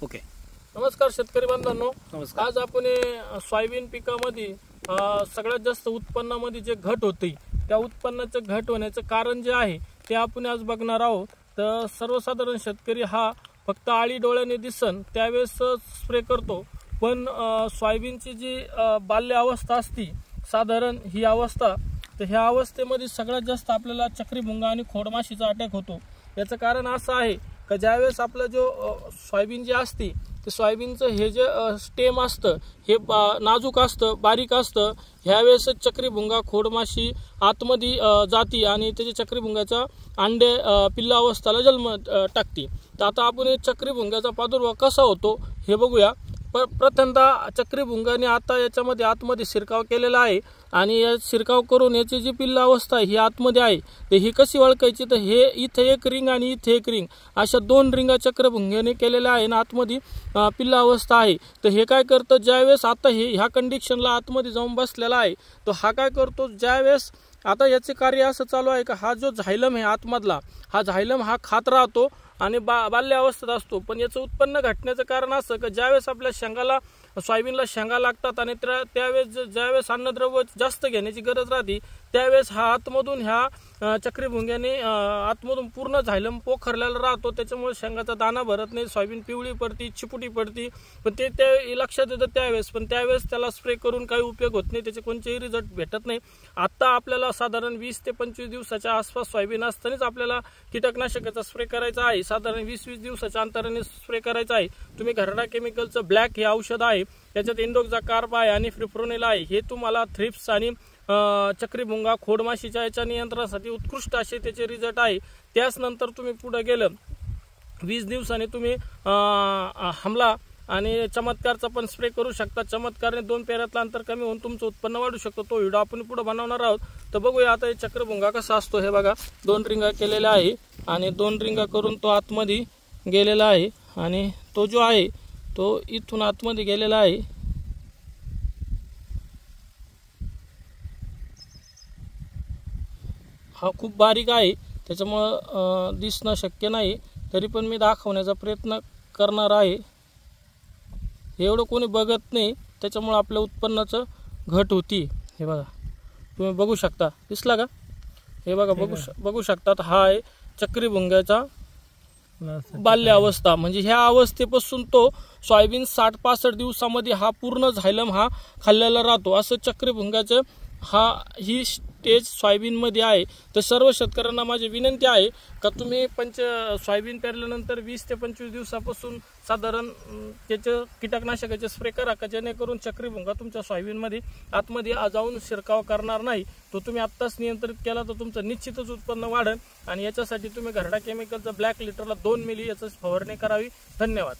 Okay. नमस्कार शेतकरी बांधवांनो. नमस्कार. आज आपण सोयाबीन पिकामध्ये सगळ्यात जास्त उत्पन्नामध्ये जे घट होते त्या उत्पन्नाचं घट होण्याचं कारण जे आहे ते आपण आज बघणार आहोत. तर सर्वसाधारण शेतकरी हा फक्त आळी डोळ्याने दिसन त्यावेळेस स्प्रे करतो, पण सोयाबीनची जी बाल्य अवस्था असती साधारण ही अवस्था, तर ह्या अवस्थेमध्ये सगळ्यात जास्त आपल्याला चक्रीभुंगा आणि खोडमाशीचा अटॅक होतो. याचं कारण असं आहे की ज्यावेळेस आपलं जो सोयाबीन जे असते ते सोयाबीनचं हे जे स्टेम असतं हे नाजूक असतं, बारीक असतं. ह्यावेळेस चक्रीभुंगा खोडमाशी आतमध्ये जाती आणि त्याच्या चक्रीभुंगाच्या अंडे पिल्ला अवस्थेला जन्म टाकते. तर आता आपण चक्रीभुंग्याचा प्रादुर्भाव कसा होतो हे बघूया. प्रथमतः चक्रीभुंगाने आता याच्यामध्ये आतमध्ये शिरकाव केलेला आहे आणि या शिरकाव करून याची जी पिल्ला अवस्था ही आतमध्ये आहे तर ही कशी ओळखायची, तर हे इथे एक रिंग आणि इथे एक रिंग अशा दोन रिंगा चक्रीभुंग्याने केलेल्या आहे आणि आतमध्ये पिल्ला अवस्था आहे. तर हे काय करतं, ज्यावेळेस आता हे ह्या कंडिशनला आतमध्ये जाऊन बसलेला आहे तो हा काय करतो, ज्यावेळेस आता याचे कार्य असं चालू आहे का हा जो झायलम आहे आतमधला हा झायलम हा खात राहतो आणि बाल्य अवस्थेत असतो. पण याचं उत्पन्न घटण्याचं कारण असं की ज्यावेळेस आपल्या शेंगाला सोयाबीनला शेंगा लागतात आणि त्यावेळेस ज्यावेळेस अन्नद्रव्य जास्त घेण्याची गरज राहते त्यावेळेस हा आतमधून ह्या चक्रीभुंग्याने आतमधून पूर्ण झायलम पोखरलेला राहतो. त्याच्यामुळे शेंगाचा दाना भरत नाही, सोयाबीन पिवळी पडती, चिपुटी पडती. पण ते लक्षात येतं त्यावेळेस, पण त्यावेळेस त्याला स्प्रे करून काही उपयोग होत नाही, त्याचे कोणतेही रिझल्ट भेटत नाही. आता आपल्याला साधारण 20 ते 25 दिवसाच्या आसपास सोयाबीन असतानाच आपल्याला कीटकनाशकाचा स्प्रे करायचा आहे. साधारण 20-20 दिवसाच्या अंतराने स्प्रे करायचा आहे. तुम्ही घरडा केमिकलचं ब्लॅक हे औषध आहे, त्याच्यात इंडोक्सा कार्ब आहे आणि फ्रिप्रोनिल आहे. हे तुम्हाला थ्रिप्स आणि चक्रीभुंगा खोडमाशीच्या याच्या नियंत्रणासाठी उत्कृष्ट असे त्याचे रिझल्ट आहे. त्याच नंतर तुम्ही पुढे गेलं 20 दिवसांनी तुम्ही हमला आणि चमत्कारचा पण स्प्रे करू शकता. चमत्कारने 2 पेऱ्यातलं अंतर कमी होऊन तुमचं उत्पन्न वाढू शकतो. तो व्हिडिओ आपण पुढे बनवणार आहोत. तर बघूया आता हे चक्रीभुंगा कसा असतो. हे बघा 2 रिंगा केलेल्या आहे आणि 2 रिंगा करून तो आतमध्ये गेलेला आहे आणि तो जो आहे तो इथून आतमध्ये गेलेला आहे. हा खूप बारीक आहे त्याच्यामुळं दिसणं शक्य नाही, तरी पण मी दाखवण्याचा प्रयत्न करणार आहे. एवढं कोणी बघत नाही त्याच्यामुळं आपल्या उत्पन्नाचं घट होती. हे बघा तुम्ही बघू शकता, दिसला का? हे बघा बघू शकतात. हा आहे चक्रीभुंग्याचा बाल्य अवस्था. म्हणजे ह्या अवस्थेपासून तो सोयाबीन 60-65 दिवसामध्ये हा पूर्ण झायलम हा खाल्लेला राहतो. असं चक्रीभुंग्याचं ही स्टेज सोयाबीनमध्ये आहे. तर सर्व शेतकऱ्यांना माझी विनंती आहे का तुम्ही सोयाबीन पेरल्यानंतर 20 ते 25 दिवसापासून साधारण त्याचं कीटकनाशकाचे स्प्रे करा का जेणेकरून चक्रीभुंगा तुमच्या सोयाबीनमध्ये आतमध्ये जाऊन शिरकाव करणार नाही. तो तुम्ही आत्ताच नियंत्रित केला तर तुमचं निश्चितच उत्पन्न वाढेल आणि याच्यासाठी तुम्ही घरडा केमिकलचं ब्लॅक लिटरला 2 मिली याचं फवारणी करावी. धन्यवाद.